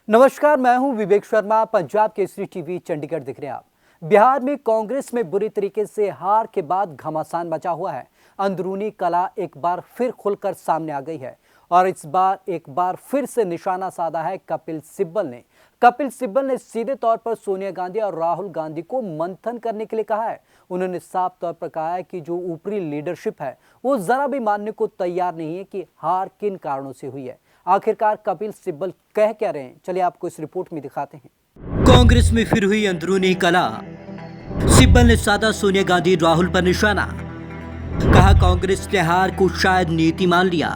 नमस्कार, मैं हूं विवेक शर्मा। पंजाब केसरी टीवी चंडीगढ़ दिख रहे हैं आप। बिहार में कांग्रेस में बुरी तरीके से हार के बाद घमासान मचा हुआ है। अंदरूनी कला एक बार फिर खुलकर सामने आ गई है और इस बार एक बार फिर से निशाना साधा है कपिल सिब्बल ने। कपिल सिब्बल ने सीधे तौर पर सोनिया गांधी और राहुल गांधी को मंथन करने के लिए कहा है। उन्होंने साफ तौर पर कहा है कि जो ऊपरी लीडरशिप है वो जरा भी मानने को तैयार नहीं है कि हार किन कारणों से हुई है। आखिरकार कपिल सिब्बल कह क्या रहे हैं, चलिए आपको इस रिपोर्ट में दिखाते हैं। कांग्रेस में फिर हुई अंदरूनी कला। सिब्बल ने साधा सोनिया गांधी राहुल पर निशाना। कहा कांग्रेस ने हार को शायद नीति मान लिया।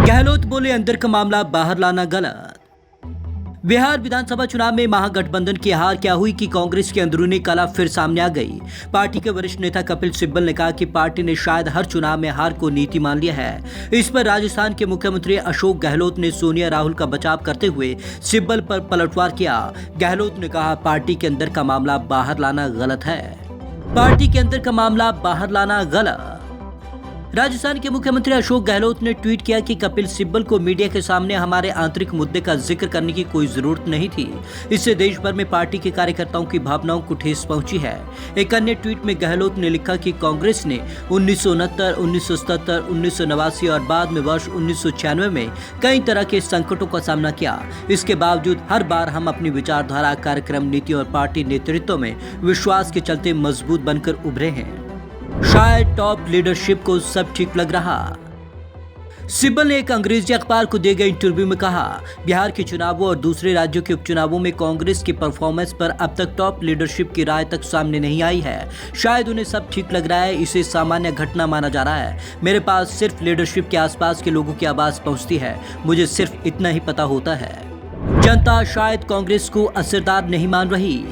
गहलोत बोले अंदर का मामला बाहर लाना गलत। बिहार विधानसभा चुनाव में महागठबंधन की हार क्या हुई कि कांग्रेस की अंदरूनी कला फिर सामने आ गई। पार्टी के वरिष्ठ नेता कपिल सिब्बल ने कहा कि पार्टी ने शायद हर चुनाव में हार को नीति मान लिया है। इस पर राजस्थान के मुख्यमंत्री अशोक गहलोत ने सोनिया राहुल का बचाव करते हुए सिब्बल पर पलटवार किया। गहलोत ने कहा पार्टी के अंदर का मामला बाहर लाना गलत है। पार्टी के अंदर का मामला बाहर लाना गलत। राजस्थान के मुख्यमंत्री अशोक गहलोत ने ट्वीट किया कि कपिल सिब्बल को मीडिया के सामने हमारे आंतरिक मुद्दे का जिक्र करने की कोई जरूरत नहीं थी। इससे देश भर में पार्टी के कार्यकर्ताओं की भावनाओं को ठेस पहुंची है। एक अन्य ट्वीट में गहलोत ने लिखा कि कांग्रेस ने 1969, 1977, 1989 और बाद में वर्ष 1996 में कई तरह के संकटों का सामना किया। इसके बावजूद हर बार हम अपनी विचारधारा, कार्यक्रम, नीति और पार्टी नेतृत्व में विश्वास के चलते मजबूत बनकर उभरे हैं। शायद टॉप लीडरशिप को सब ठीक लग रहा। सिब्बल ने एक अंग्रेजी अखबार को दिए गए इंटरव्यू में कहा, बिहार के चुनावों और दूसरे राज्यों के उपचुनावों में कांग्रेस की परफॉर्मेंस पर अब तक टॉप लीडरशिप की राय तक सामने नहीं आई है। शायद उन्हें सब ठीक लग रहा है, इसे सामान्य घटना माना जा रहा है। मेरे पास सिर्फ लीडरशिप के आसपास के लोगों की आवाज पहुंचती है, मुझे सिर्फ इतना ही पता होता है। जनता शायद कांग्रेस को असरदार नहीं मान रही।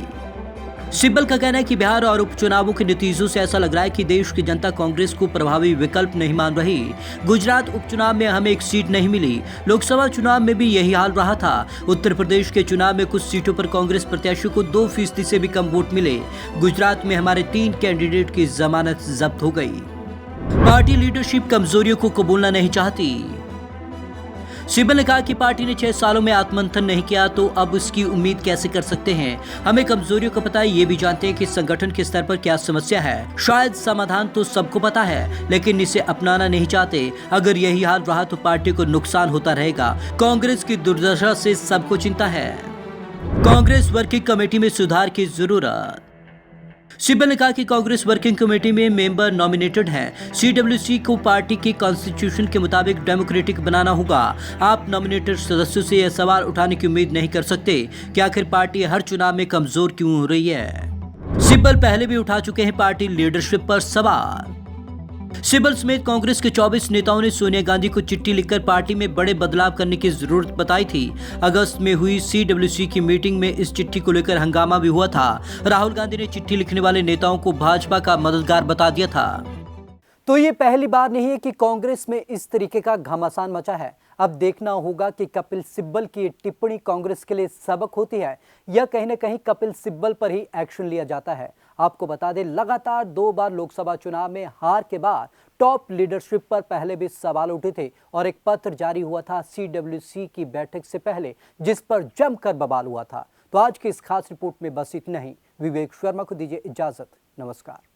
सिब्बल का कहना है कि बिहार और उपचुनावों के नतीजों से ऐसा लग रहा है कि देश की जनता कांग्रेस को प्रभावी विकल्प नहीं मान रही। गुजरात उपचुनाव में हमें एक सीट नहीं मिली। लोकसभा चुनाव में भी यही हाल रहा था। उत्तर प्रदेश के चुनाव में कुछ सीटों पर कांग्रेस प्रत्याशियों को 2% से भी कम वोट मिले। गुजरात में हमारे 3 कैंडिडेट की जमानत जब्त हो गई। पार्टी लीडरशिप कमजोरियों को कबूलना नहीं चाहती। सिब्बल ने कहा कि पार्टी ने 6 सालों में आत्ममंथन नहीं किया तो अब इसकी उम्मीद कैसे कर सकते हैं। हमें कमजोरियों का पता है, ये भी जानते हैं कि संगठन के स्तर पर क्या समस्या है। शायद समाधान तो सबको पता है, लेकिन इसे अपनाना नहीं चाहते। अगर यही हाल रहा तो पार्टी को नुकसान होता रहेगा। कांग्रेस की दुर्दशा से सबको चिंता है। कांग्रेस वर्किंग कमेटी में सुधार की जरूरत। सिब्बल ने कहा कि कांग्रेस वर्किंग कमेटी में मेंबर नॉमिनेटेड हैं। सीडब्ल्यूसी को पार्टी के कॉन्स्टिट्यूशन के मुताबिक डेमोक्रेटिक बनाना होगा। आप नॉमिनेटेड सदस्यों से यह सवाल उठाने की उम्मीद नहीं कर सकते कि आखिर पार्टी हर चुनाव में कमजोर क्यों हो रही है। सिब्बल पहले भी उठा चुके हैं पार्टी लीडरशिप पर सवाल। सिब्बल समेत कांग्रेस के 24 नेताओं ने सोनिया गांधी को चिट्ठी लिखकर पार्टी में बड़े बदलाव करने की जरूरत बताई थी। अगस्त में हुई सीडब्ल्यूसी की मीटिंग में इस चिट्ठी को लेकर हंगामा भी हुआ था। राहुल गांधी ने चिट्ठी लिखने वाले नेताओं को भाजपा का मददगार बता दिया था। तो ये पहली बार नहीं है कि कांग्रेस में इस तरीके का घमासान मचा है। अब देखना होगा कि कपिल सिब्बल की टिप्पणी कांग्रेस के लिए सबक होती है या कहीं ना कहीं कपिल सिब्बल पर ही एक्शन लिया जाता है। आपको बता दें, लगातार 2 बार लोकसभा चुनाव में हार के बाद टॉप लीडरशिप पर पहले भी सवाल उठे थे और एक पत्र जारी हुआ था सीडब्ल्यूसी की बैठक से पहले, जिस पर जमकर बवाल हुआ था। तो आज की इस खास रिपोर्ट में बस इतना ही। विवेक शर्मा को दीजिए इजाजत। नमस्कार।